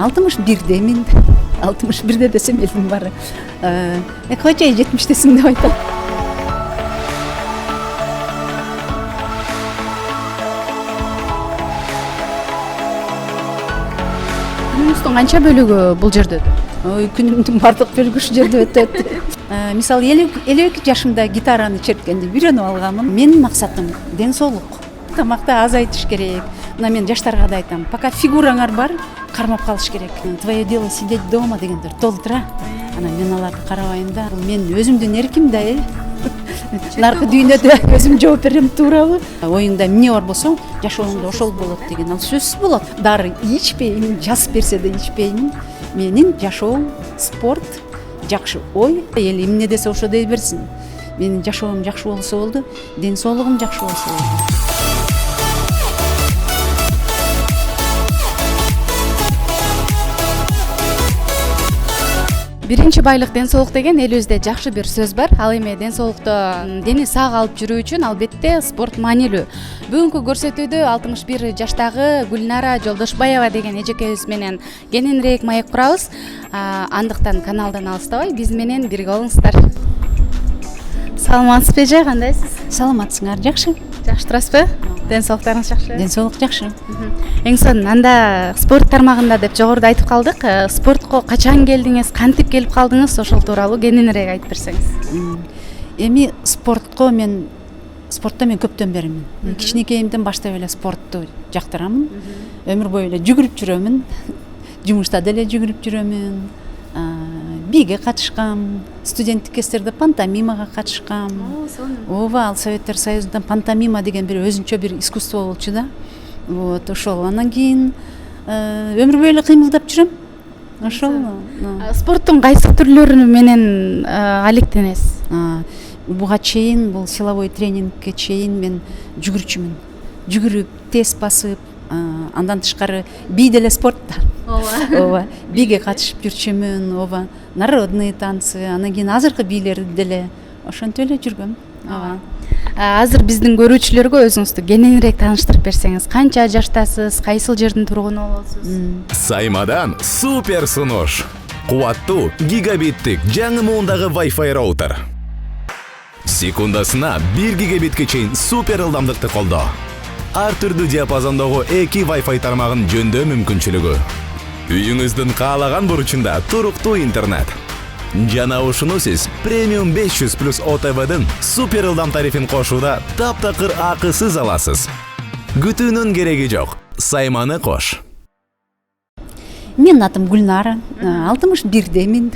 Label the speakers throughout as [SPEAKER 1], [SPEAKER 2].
[SPEAKER 1] 61-демин. 61-де десем элдин баары. Кача 70-десиң деп айтам.
[SPEAKER 2] Күнүңүздүн канча бөлүгү бул жерде өтөт?
[SPEAKER 1] Күнүмдүн бардык бөлүгү ушул жерде өтөт. Мисалы 52 жашымда гитараны черткенди үйрөнүп алганмын. Менин максатым ден соолук. Тамакты азайтыш керек. Мына мен жаштарга да айтам, пока фигураңар бар, кармап калыш керек. Твое дело сидеть дома дегендер толтура. Анан мен аларды карабайм да. Бул мен өзүмдүн эрким да, наркы дүйнөдө өзүм жооп берем, туурабы? Оюңда эмне бар болсо, жашооңдо ошол болот деген ал сөзсүз болот. Дары ичпейм, жазып берсе да ичпейм. Менин жашоом спорт, жакшы ой, эл эмне десе ошо дей берсин. Менин жашоом жакшы болсо болду, ден соолугум жакшы болсо болду.
[SPEAKER 2] Биринчи байлык ден соолук деген элибизде жакшы бир сөз бар. Ал эми ден соолукту дени сак алып жүрүү үчүн албетте спорт маанилүү. Бүгүнкү көрсөтүүдө 61 жаштагы Гүлнара Жолдошбаева деген эжекебиз менен кененирээк маек курабыз. Андыктан каналдан алыстабай биз менен бирге болуңуздар. Саламатсызбы эже, кандайсыз?
[SPEAKER 1] Саламатсыңар, жакшы?
[SPEAKER 2] Жакшы турасызбы? Ден соолуктарыңыз жакшы?
[SPEAKER 1] Ден соолук жакшы.
[SPEAKER 2] Эң сонун анда спорт тармагында деп жогоруда айтып калдык. Спортко качан келдиңиз, кантип келип калдыңыз, ошол тууралуу кененирээк айтып берсеңиз.
[SPEAKER 1] Эми спортто мен көптөн беримин. Кичинекейимден баштап эле спортту жактырамын. Өмүр бою эле жүгүрүп жүрөмүн. Жумушта деле жүгүрүп жүрөмүн. Биге катышкам, студенттик кездерде пантомимага катышкам. Ооба, ал Советтер Союзунда пантомима деген бир өзүнчө бир искусство болчу да. Вот, ошол. Анан кийин өмүр бою эле кыймылдап жүрөм. Ошол.
[SPEAKER 2] Спорттун кайсы түрлөрү менен алектенесиз?
[SPEAKER 1] Буга чейин, бул силовой тренингке чейин мен жүгүрчүмүн. Жүгүрүп, тез басып, андан тышкары би деле спортта. Ооба, биге катышып жүрчүмүн, ооба, народный танцы, анан кийин азыркы бийлерди деле ошентип эле жүргөм. Ооба.
[SPEAKER 2] Азыр биздин көрүүчүлөргө өзүңүздү кененирээк тааныштырып берсеңиз, канча жаштасыз, кайсыл жердин тургуну болосуз?
[SPEAKER 3] Саймадан супер сунуш. Кубаттуу гигабиттик жаңы муундагы Wi-Fi роутер. Секундасына 1 гигабитке чейин супер ылдамдыкты колдоо. Ар түрдүү диапазондогу 2 Wi-Fi тармагын жөндөө мүмкүнчүлүгү. Үйүңүздүн каалаган бурчунда туруктуу интернет. Жана ушуну сиз премиум 500 плюс ОТВдын супер ылдам тарифин кошууда таптакыр акысыз аласыз. Күтүүнүн кереги жок. Сайманы кош.
[SPEAKER 1] Менин атым Гүлнара, 61-демин.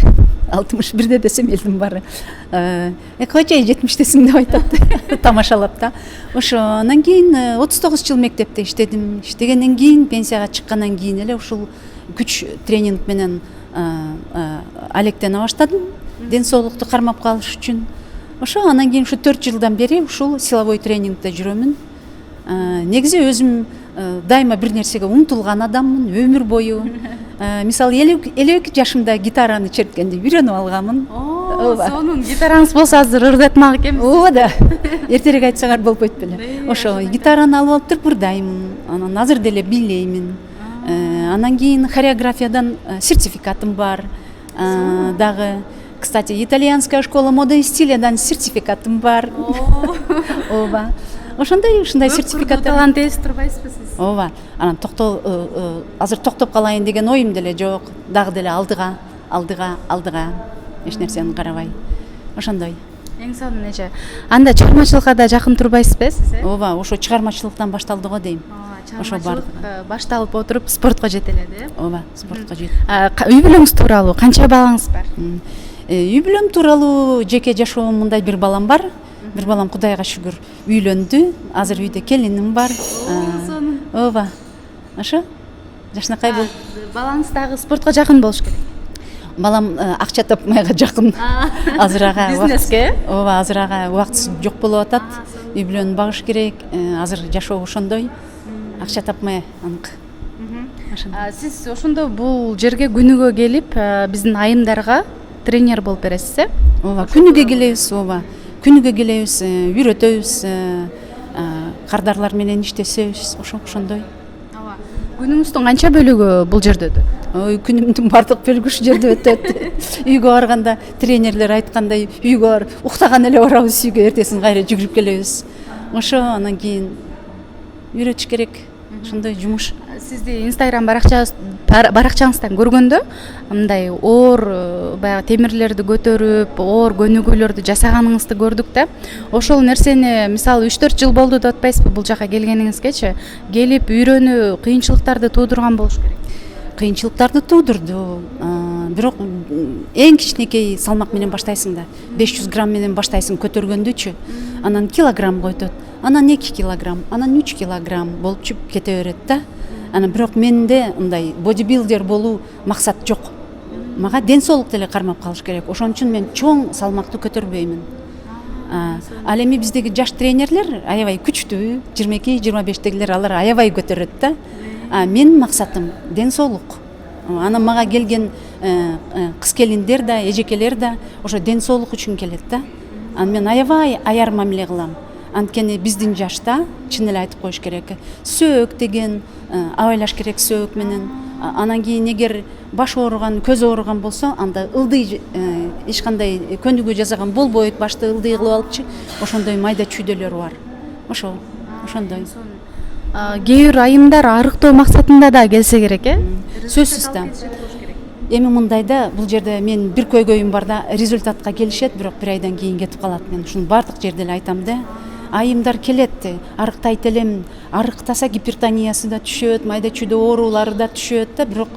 [SPEAKER 1] 61-де десем элдин баары. Кача 70-десиң деп айтат. Тамашалап да. Ошо анан кийин 39 жыл мектепте иштедим. Иштегенден кийин пенсияга чыккандан кийин эле ушул күч тренинг менен алектене баштадым. Ден соолукту кармап калыш үчүн. Ошо анан кийин ушу 4 жылдан бери ушул силовой тренингде жүрөмүн. Негизи өзүм дайыма бир нерсеге умтулган адаммын өмүр бою. Мисалы 52 жашымда гитараны черткенди үйрөнүп алганмын.
[SPEAKER 2] Сонун гитараңыз болсо азыр ырдатмак экенбиз.
[SPEAKER 1] Ооба да. Эртерээк айтсаңар болбойт беле. Ошо гитараны алып туруп ырдаймын. Анан азыр деле бийлеймин. Анан кийин хореографиядан сертификатым бар. Дагы, кстати, итальянская школа моды и стилядан сертификатым бар. Ооба. Ушундай сертификаттар
[SPEAKER 2] талант эсип турбайсызбы сиз?
[SPEAKER 1] Ооба. Анан азыр токтоп калайын деген оюм деле жок. Дагы деле алдыга эч нерсени карабай. Ошондой.
[SPEAKER 2] Эң сонун эже. Анда чыгармачылыкка да жакын турбайсызбы сиз?
[SPEAKER 1] Ооба, ошо чыгармачылыктан башталды го дейм. Ошо бар.
[SPEAKER 2] Башталып отуруп спортко жетеледи.
[SPEAKER 1] Ооба, спортко жет.
[SPEAKER 2] Үй бүлөңүз тууралуу канча балаңыз бар?
[SPEAKER 1] Үй бүлөм тууралуу жеке жашоом мындай бир балам бар. Бир балам Кудайга шүгүр үйлөндү. Азыр үйдө келиним бар. Ооба. Ошо жашынакай бул.
[SPEAKER 2] Балаңыз дагы спортко жакын болуш керек.
[SPEAKER 1] Балам акча тапмайга жакын. Азыр ага
[SPEAKER 2] бизнеске?
[SPEAKER 1] Ооба, азыр ага убакыт жок болуп атат. Үй бүлөнү багыш керек. Азыр жашоо ошондой. Акча тапмай анык.
[SPEAKER 2] Сиз ошондо бул жерге күнүгө келип, биздин айымдарга тренер болуп бересиз, э?
[SPEAKER 1] Ооба, күнүгө келебиз, ооба. Күнүгө келебиз, үйрөтөбүз, кардарлар менен иштесебиз, ошондой.
[SPEAKER 2] күнүңүздүн канча бөлүгү бул жерде өтөт?
[SPEAKER 1] Ой, күнүмдүн бардык бөлүгү ушул жерде өтөт. Үйгө барганда тренерлер айткандай, үйгө бар, уктаган эле барабыз үйгө, эртесин кайра жүгүрүп келебиз. Ошо анан кийин үйрөтүш керек. Ошондой жумуш.
[SPEAKER 2] Сизди Instagram баракчаңыздан көргөндө мындай оор баягы темирлерди көтөрүп, оор көнүгүүлөрдү жасаганыңызды көрдүк да. Ошол нерсени мисалы 3-4 жыл болду деп атпайсызбы бул жака келгениңизгечи? Келип үйрөнүү кыйынчылыктарды туудурган болуш керек.
[SPEAKER 1] Кыйынчылыктарды туудурду. Бирок эң кичинекей салмак менен баштайсың да. 500 грамм менен баштайсың көтөргөндүчү. Анан килограммга өтөт. Анан 2 килограмм, анан 3 килограмм болуп чүп кете берет да. Анан бирок менде мындай бодибилдер болуу максат жок. Мага ден соолук деле кармап калыш керек. Ошон үчүн мен чоң салмакты көтөрбөймүн. Ал эми биздеги жаш тренерлер аябай күчтүү, 22-25дегилер алар аябай көтөрөт да. Менин максатым ден соолук. Анан мага келген кыз келиндер да, эжекелер да ошо ден соолук үчүн келет да. Анан мен аябай аяр мамиле кылам. Анткени биздин жашта чын эле айтып коюш керек. Сөөк деген абайлаш керек сөөк менен. Анан кийин эгер баш ооруган, көз ооруган болсо, анда ылдый эч кандай көнүгүү жасаган болбойт, башты ылдый кылып алыпчы. Ошондой майда чүйдөлөр бар. Ошондой.
[SPEAKER 2] Кээ бир айымдар арыктоо максатында да келсе керек,
[SPEAKER 1] Сөзсүз да. Эми мындайда бул жерде мен бир көйгөйүм бар да, результатка келишет, бирок бир айдан кийин кетип калат. Мен ушуну бардык жерде эле айтам да. Айымдар келет, арыктайт элем, арыктаса гипертониясы да түшөт, майда чүйдө оорулары да түшөт да, бирок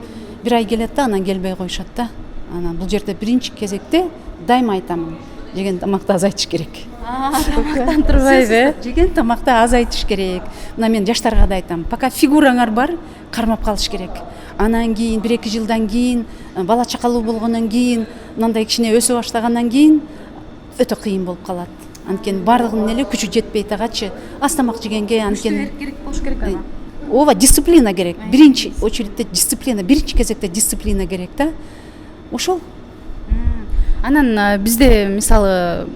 [SPEAKER 1] бир ай келет да, анан келбей коюшат да. Анан бул жерде биринчи кезекте дайыма айтамын, жеген тамакты азайтыш керек.
[SPEAKER 2] Тамактан турбайбы?
[SPEAKER 1] Жеген тамакты азайтыш керек. Мына мен жаштарга да айтам, пока фигураңар бар, кармап калыш керек. Анан кийин 1-2 жылдан кийин, бала чакалуу болгондон кийин, мындай кичине өсө баштагандан кийин өтө кыйын болуп калат. Анткени бардыгынын эле күчү жетпей тагачы. Аз тамак жегенге анткени
[SPEAKER 2] керек болуш керек ага.
[SPEAKER 1] Ооба, дисциплина керек. Биринчи очередте дисциплина, биринчи кезекте дисциплина керек да. Ошол.
[SPEAKER 2] Анан бизде мисалы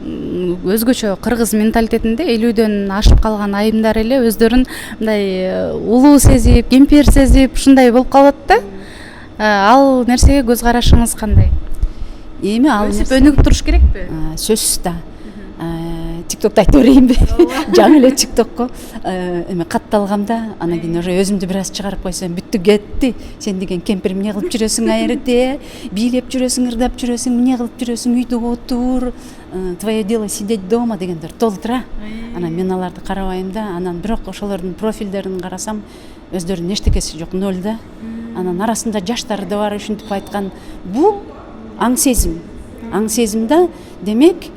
[SPEAKER 2] өзгөчө кыргыз менталитетинде 50дөн ашып калган айымдар эле өздөрүн мындай улуу сезип, кемпир сезип ушундай болуп калат да. Ал нерсеге көз карашыңыз кандай?
[SPEAKER 1] Эми ал
[SPEAKER 2] өнүгүп туруш керекпи?
[SPEAKER 1] Сөзсүз да. ТикТокто айта берейинби? Жаңы эле ТикТокко эме катталгамда, анан кийин уже өзүмдү бир аз чыгарып койсом, бүттү кетти. Сен деген кемпир эмне кылып жүрөсүң айрде? Бийлеп жүрөсүң, ырдап жүрөсүң, эмне кылып жүрөсүң? Үйдө отур. Твое дело сидеть дома дегендер толтура. Анан мен аларды карабайм да, анан бирок ошолордун профилдерин карасам, өздөрүнүн эчтекеси жок, ноль да. Анан арасында жаштары да бар, ушинтип айткан. Бул аң сезим. Аң сезимде, демек,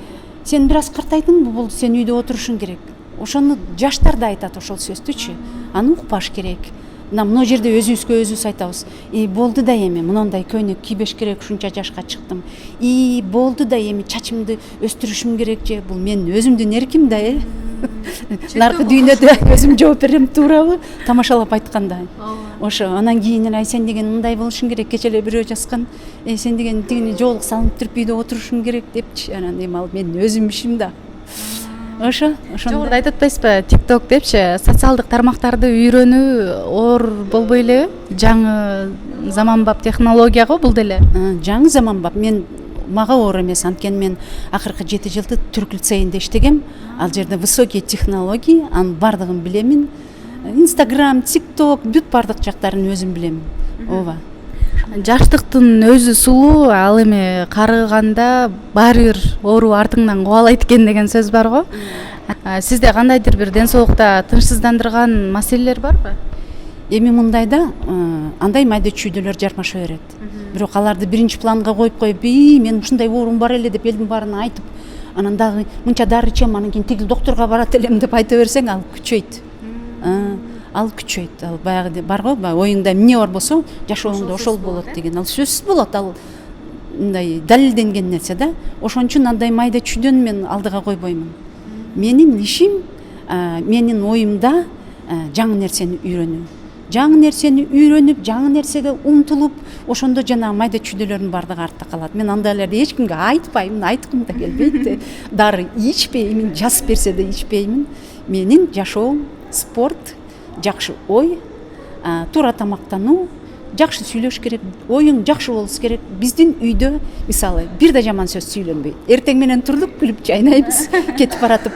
[SPEAKER 1] сен бир аз картайдыңбы, бул сен үйдө отурушуң керек. Ошону жаштар да айтат ошол сөздүчү. Аны укпаш керек. Мына жерде өзүбүзгө өзүбүз айтабыз. Болду да эми, мындай көйнөк кийбеш керек, ушунча жашка чыктым. Болду да эми чачымды өстүрүшүм керек же. Бул менин өзүмдүн эрким да, Наркы дүйнөдө өзүм жооп берем, туурабы? Тамашалап айтканда. Ошо анан кийин эле сен деген мындай болушуң керек, кече эле бирөө жазган. Сен деген тигини жоолук салынып туруп үйдө отурушуң керек депчи. Анан эми ал менин өзүм ишим да. Ошондо
[SPEAKER 2] жогоруда айтып атпайсызбы, TikTok депчи, социалдык тармактарды үйрөнүү оор болбой элеби? Жаңы заманбап технология го бул деле.
[SPEAKER 1] Жаңы заманбап. Мага оор эмес, анткени мен акыркы 7 жылды түрк лицейинде иштегем. Ал жерде высокие технологии, анын бардыгын билемин. Instagram, TikTok, бүт бардык жактарын өзүм билем. Ооба.
[SPEAKER 2] Жаштыктын өзү сулуу, ал эми карыганда баары бир оору артыңдан кубалайт экен деген сөз бар го. Сизде кандайдыр бир ден соолукта тынчсыздандырган маселелер барбы?
[SPEAKER 1] Эми мындайда андай майда чүйдөлөр жармаша берет. Бирок аларды биринчи планга коюп, мен ушундай оорум бар эле деп элдин баарына айтып, анан дагы мынча дары ичем, анан кийин тиги доктурга барат элем деп айта берсең, ал күчөйт. Ал күчөйт. Ал баягы бар го, оюңда эмне бар болсо, жашооңдо ошол болот деген. Ал сөзсүз болот. Ал мындай далилденген нерсе да. Ошон үчүн андай майда чүйдөн мен алдыга койбоймун. Менин ишим, менин оюмда жаңы нерсени үйрөнүү. Жаңы нерсени үйрөнүп, жаңы нерсеге умтулуп, ошондо жана майда чүйдөлөрдүн бардыгы артта калат. Мен андайларды эч кимге айтпайм, айткым да келбейт. Дары ичпеймин, жазып берсе да ичпеймин. Менин жашоом спорт, жакшы ой, туура тамактануу, жакшы сүйлөш керек, оюң жакшы болуш керек. Биздин үйдө мисалы бир да жаман сөз сүйлөнбөйт. Эртең менен туруп күлүп жайнайбыз, кетип баратып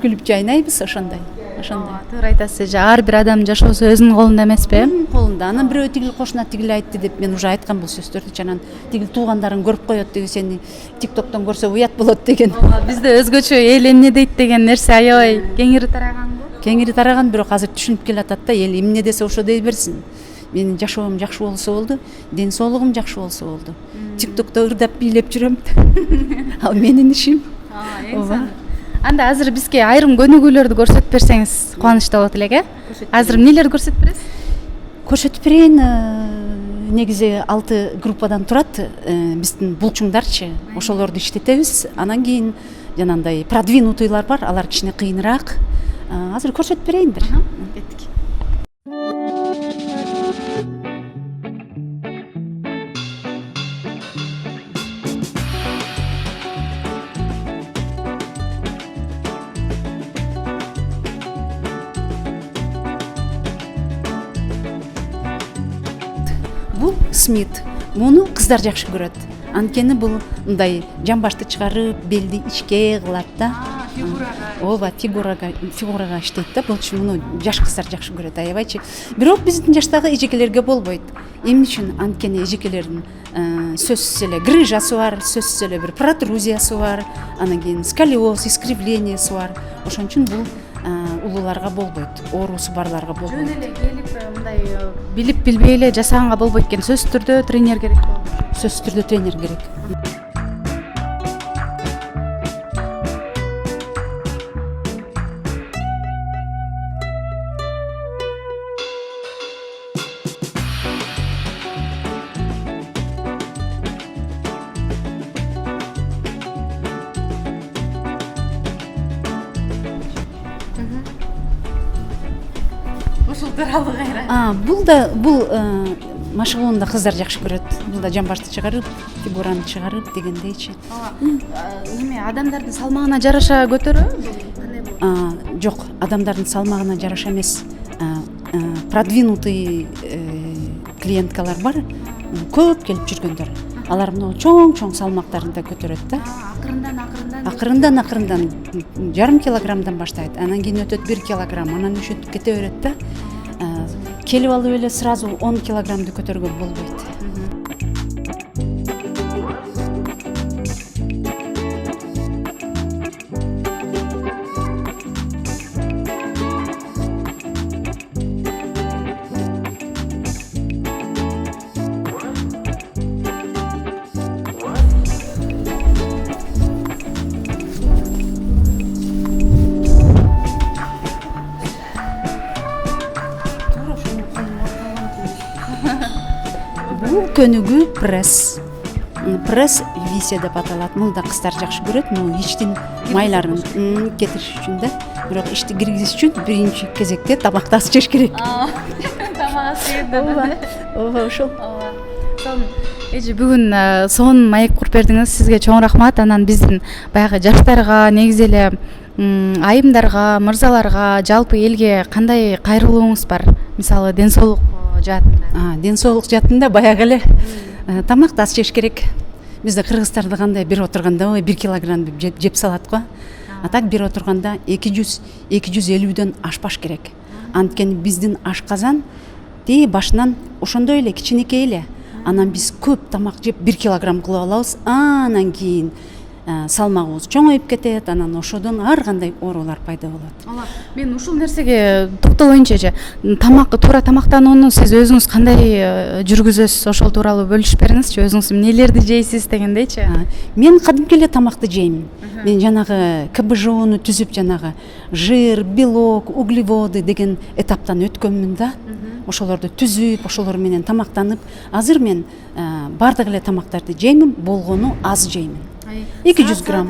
[SPEAKER 1] күлүп жайнайбыз, ошондой.
[SPEAKER 2] Туура айтасыз. Ар бир адам жашоосу өзүнүн колунда эмеспи?
[SPEAKER 1] Колунда. Анан бирөө тигил кошуна тигил айтты деп мен уже айткан бул сөздөрдү. Анан тигил туугандарың көрүп коет деген, сени TikToктон көрсө уят болот деген.
[SPEAKER 2] Бизде өзгөчө эл эмне дейт деген нерсе аябай кеңири тараганбы?
[SPEAKER 1] Кеңири тараган, бирок азыр түшүнүп келатат да, эл эмне десе ошо дей берсин. Менин жашоом жакшы болсо болду, ден соолугум жакшы болсо болду. TikTokто ырдап бийлеп жүрөм. Ал менин ишим.
[SPEAKER 2] Ооба. Анда азыр бизге айрым көнүгүүлөрдү көрсөтүп берсеңиз кубанычтуу болот элек, э? Азыр эмнелерди көрсөтүп бересиз?
[SPEAKER 1] Көрсөтүп берейин. Негизи 6 группадан турат. Биздин булчуңдарчы, ошолорду иштетебиз. Анан кийин жанагындай продвинутыйлар бар, алар кичине кыйыныраак. Азыр көрсөтүп берейин бир.
[SPEAKER 2] Кеттик.
[SPEAKER 1] Бул Смит. Муну кыздар жакшы көрөт. Анткени бул мындай жамбашты чыгарып, белди ичке кылат да. Ооба, фигурага иштейт да. Бул үчүн муну жаш кыздар жакшы көрөт, аябайчы. Бирок биздин жаштагы эжекелерге болбойт. Эмне үчүн? Анткени эжекелердин сөзсүз эле грыжасы бар, сөзсүз эле бир протрузиясы бар, анан кийин сколиоз, искривлениясы бар. Ошон үчүн бул улууларга болбойт, оорусу барларга болбойт.
[SPEAKER 2] Жөн эле келип мындай билип билбей эле жасаганга болбойт экен. Сөзсүз түрдө тренер керек болот.
[SPEAKER 1] Сөзсүз түрдө тренер керек.
[SPEAKER 2] Ушул тууралуу кайра.
[SPEAKER 1] Бул машыгууну да кыздар жакшы көрөт. Бул да жамбашты чыгарып, фигураны чыгарып дегендейчи.
[SPEAKER 2] Эме адамдардын салмагына жараша көтөрөбү?
[SPEAKER 1] Жок, адамдардын салмагына жараша эмес. Продвинутый клиенткалар бар, көп келип жүргөндөр. Алар мына чоң салмактарын да көтөрөт да. Акырындан жарым килограммдан баштайт. Анан кийин өтөт 1 килограмм, анан өшөтүп кете берет да. Келип алып эле сразу 10 килограммды көтөргөн болбойт. Бул көнүгүү пресс. Пресс висе деп аталат. Муну да кыздар жакшы көрөт. Муну ичтин майларын кетириш үчүн да. Бирок ичти киргизиш үчүн биринчи кезекте тамакты аз жеш керек.
[SPEAKER 2] Тамак аз жеген.
[SPEAKER 1] Ооба, ошол.
[SPEAKER 2] Эже бүгүн сонун маек куруп бердиңиз. Сизге чоң рахмат. Анан биздин баягы жаштарга, негизи эле айымдарга, мырзаларга, жалпы элге кандай кайрылууңуз бар? Мисалы, ден соолук жаатында.
[SPEAKER 1] Ден соолук жаатында баягы эле тамакты аз жеш керек. Бизде кыргыздарда кандай бир отурганда 1 килограмм деп жеп салат го. А так бир отурганда 200-250дөн ашпаш керек. Анткени биздин ашказан башынан ошондой эле кичинекей эле. Анан биз көп тамак жеп 1 килограмм кылып алабыз. Анан кийин салмагыбыз чоңоюп кетет, анан ошодон ар кандай оорулар пайда болот.
[SPEAKER 2] Мен ушул нерсеге токтолоюнчу эже. Туура тамактанууну сиз өзүңүз кандай жүргүзөсүз? Ошол тууралуу бөлүшүп бериңизчи. Өзүңүз эмнелерди жейсиз дегендейчи.
[SPEAKER 1] Мен кадимки эле тамакты жейм. Мен жанагы КБЖОну түзүп, жанагы жир, белок, углеводы деген этаптан өткөнмүн да. Ошолорду түзүп, ошолор менен тамактанып, азыр мен бардык эле тамактарды жеймин, болгону аз жеймин. 200 грамм.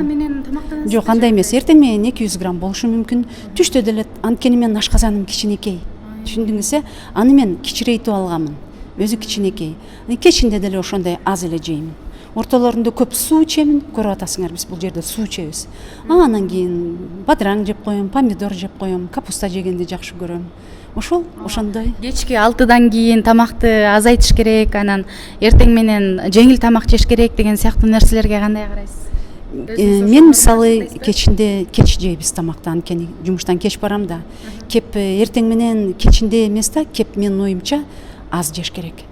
[SPEAKER 1] Жок, андай эмес. Эртең менен 200 грамм болушу мүмкүн. Түштө деле, анткени менин ашказаным кичинекей. Түшүндүңүзбү? Аны мен кичирейтип алганмын. Өзү кичинекей. Кечинде деле ошондой аз эле жеймин. Ортолорунда көп суу ичемин. Көрүп атасыңар, биз бул жерде суу ичебиз. Анан кийин бадыраң жеп коем, помидор жеп коем, капуста жегенди жакшы көрөм. ошондой.
[SPEAKER 2] Кечки 6-дан кийин тамакты азайтыш керек, анан эртең менен жеңил тамак жеш керек деген сыяктуу нерселерге кандай карайсыз?
[SPEAKER 1] Мен мисалы кечинде кеч жейбиз тамакты, анткени жумуштан кеч барам да. Кеп эртең менен кечинде эмес да, кеп менин оюмча аз жеш керек.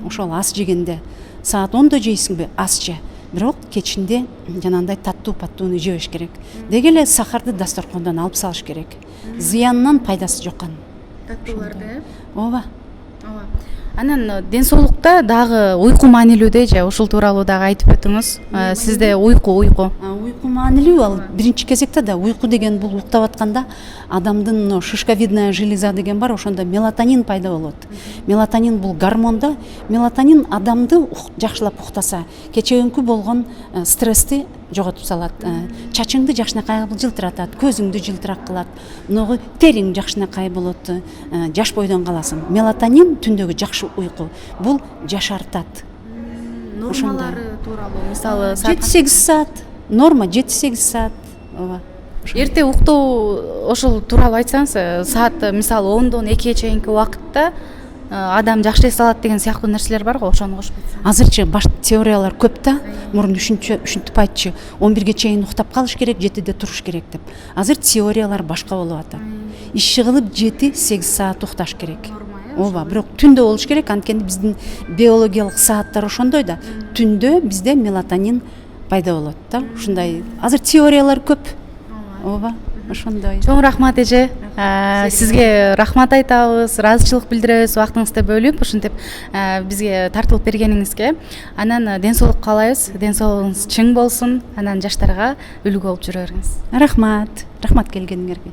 [SPEAKER 1] Ошол аз жегенде саат 10-да жейсиңби, аз же. Бирок кечинде жанагындай таттуу паттууну жебеш керек. Деги эле сахарды дасторкондон алып салыш керек. Зыянынан пайдасы жок анын.
[SPEAKER 2] Таттууларды,
[SPEAKER 1] Ооба.
[SPEAKER 2] Анан ден дагы уйку маанилүү де же, ушул тууралуу дагы айтып өтүңүз. Сизде уйку
[SPEAKER 1] Уйку маанилүү, ал биринчи кезекте да уйку деген бул уктап атканда адамдын шишковидная железа деген бар, ошондо мелатонин пайда болот. Мелатонин бул гормон да. Мелатонин адамды жакшылап уктаса, кечеүнкү болгон стрессти жоготуп салат. Чачыңды жакшынакай жылтыратат, көзүңдү жылтырак кылат. Ногу териң жакшынакай болот, жаш бойдон каласың. Мелатонин түндөгү жакшы уйку. Бул жашартат.
[SPEAKER 2] нормалары тууралуу, мисалы
[SPEAKER 1] 7-8 саат. Норма 7-8 саат. Ооба.
[SPEAKER 2] Эрте уктоо ошол тууралуу айтсаңыз, саат мисалы 10-дон 2-ге чейинки убакытта адам жакшы эс алат деген сыяктуу нерселер бар го, ошону кошуп кетсең.
[SPEAKER 1] Азырчы баш теориялар көп да. Мурун ушинтип айтчы, 11-ге чейин уктап калыш керек, 7-де туруш керек деп. Азыр теориялар башка болуп атат. Иши кылып 7-8 саат укташ керек. Ооба, бирок түндө болуш керек, анткени биздин биологиялык сааттар ошондой да. Түндө бизде мелатонин пайда болот да. Ушундай азыр теориялар көп. Ооба, ошондой.
[SPEAKER 2] Чоң рахмат эже. Сизге рахмат айтабыз, ыраазычылык билдиребиз убактыңызды бөлүп, ушинтип бизге тартылып бергениңизге. Анан ден соолук каалайбыз, ден соолугуңуз чың болсун, анан жаштарга үлгү болуп жүрө бериңиз.
[SPEAKER 1] Рахмат келгениңерге.